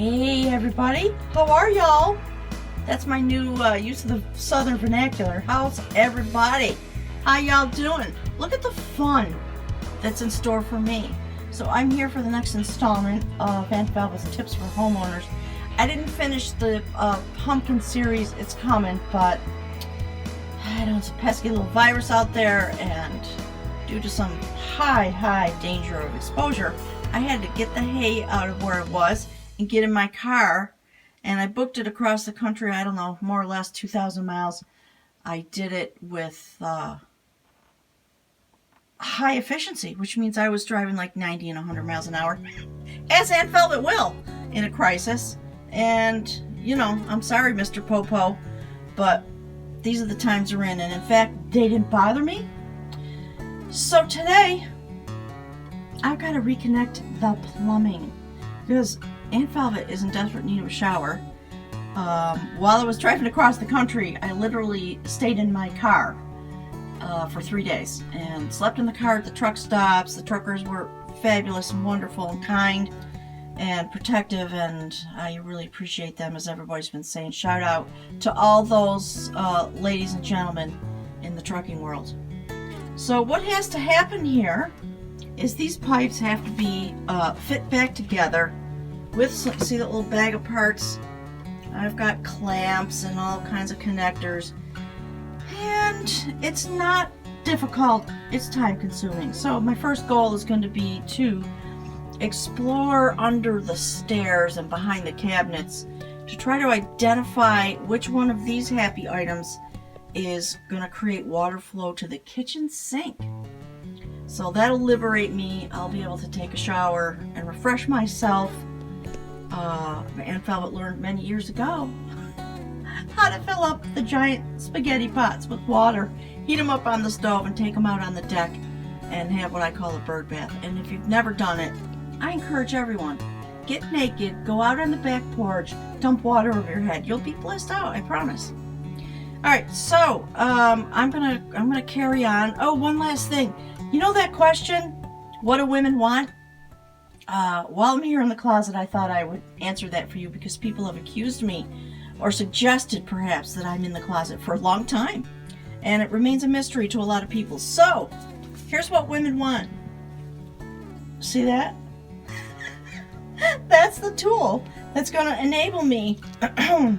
Hey everybody, how are y'all? That's my new use of the southern vernacular. How's everybody? How y'all doing? Look at the fun that's in store for me. So I'm here for the next installment of Aunt Velva's Tips for Homeowners. I didn't finish the pumpkin series, it's coming, but I know it's a pesky little virus out there, and due to some high danger of exposure, I had to get the hay out of where it was and get in my car, and I booked it across the country, I don't know, more or less 2,000 miles. I did it with high efficiency, which means I was driving like 90 and 100 miles an hour, as Aunt Velvet will in a crisis. And, you know, I'm sorry, Mr. Popo, but these are the times we're in, and in fact, they didn't bother me. So today, I've got to reconnect the plumbing, because Aunt Velvet is in desperate need of a shower. While I was driving across the country, I literally stayed in my car for 3 days and slept in the car at the truck stops. The truckers were fabulous and wonderful and kind and protective, and I really appreciate them, as everybody's been saying. Shout out to all those ladies and gentlemen in the trucking world. So what has to happen here is these pipes have to be fit back together with, see that little bag of parts? I've got clamps and all kinds of connectors, and it's not difficult, it's time consuming. So my first goal is going to be to explore under the stairs and behind the cabinets to try to identify which one of these happy items is going to create water flow to the kitchen sink. So that'll liberate me. I'll be able to take a shower and refresh myself. Aunt Velvet learned many years ago how to fill up the giant spaghetti pots with water, heat them up on the stove, and take them out on the deck and have what I call a bird bath. And if you've never done it, I encourage everyone, get naked, go out on the back porch, dump water over your head. You'll be blissed out, I promise. All right, so I'm gonna carry on. Oh, one last thing. You know that question, what do women want? While I'm here in the closet, I thought I would answer that for you, because people have accused me or suggested perhaps that I'm in the closet for a long time, and it remains a mystery to a lot of people. So here's what women want. See that? That's the tool that's going to enable me to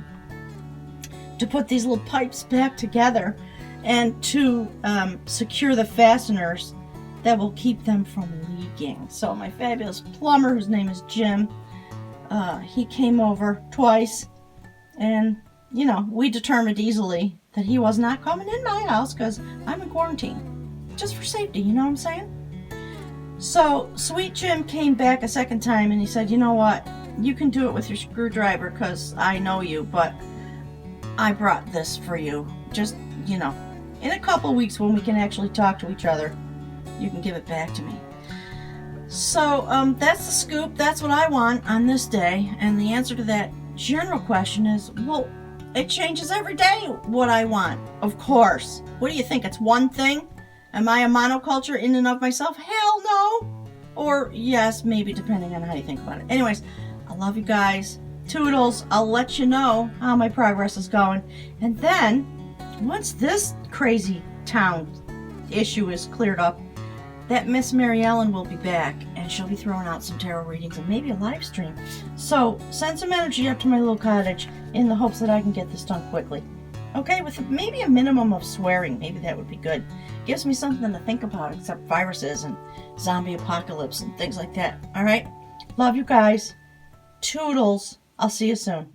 put these little pipes back together and to secure the fasteners that will keep them from leaking. So my fabulous plumber, whose name is Jim, he came over twice, and you know, we determined easily that he was not coming in my house because I'm in quarantine, just for safety, you know what I'm saying? So sweet Jim came back a second time, and he said, you know what, you can do it with your screwdriver because I know you, but I brought this for you. Just, you know, in a couple weeks when we can actually talk to each other, you can give it back to me. So that's the scoop. That's what I want on this day. And the answer to that general question is, well, it changes every day what I want, of course. What do you think? It's one thing? Am I a monoculture in and of myself? Hell no. Or yes, maybe, depending on how you think about it. Anyways, I love you guys. Toodles. I'll let you know how my progress is going. And then, once this crazy town issue is cleared up, that Miss Mary Ellen will be back, and she'll be throwing out some tarot readings and maybe a live stream. So send some energy up to my little cottage in the hopes that I can get this done quickly. Okay, with maybe a minimum of swearing. Maybe that would be good. Gives me something to think about, except viruses and zombie apocalypse and things like that. All right? Love you guys. Toodles. I'll see you soon.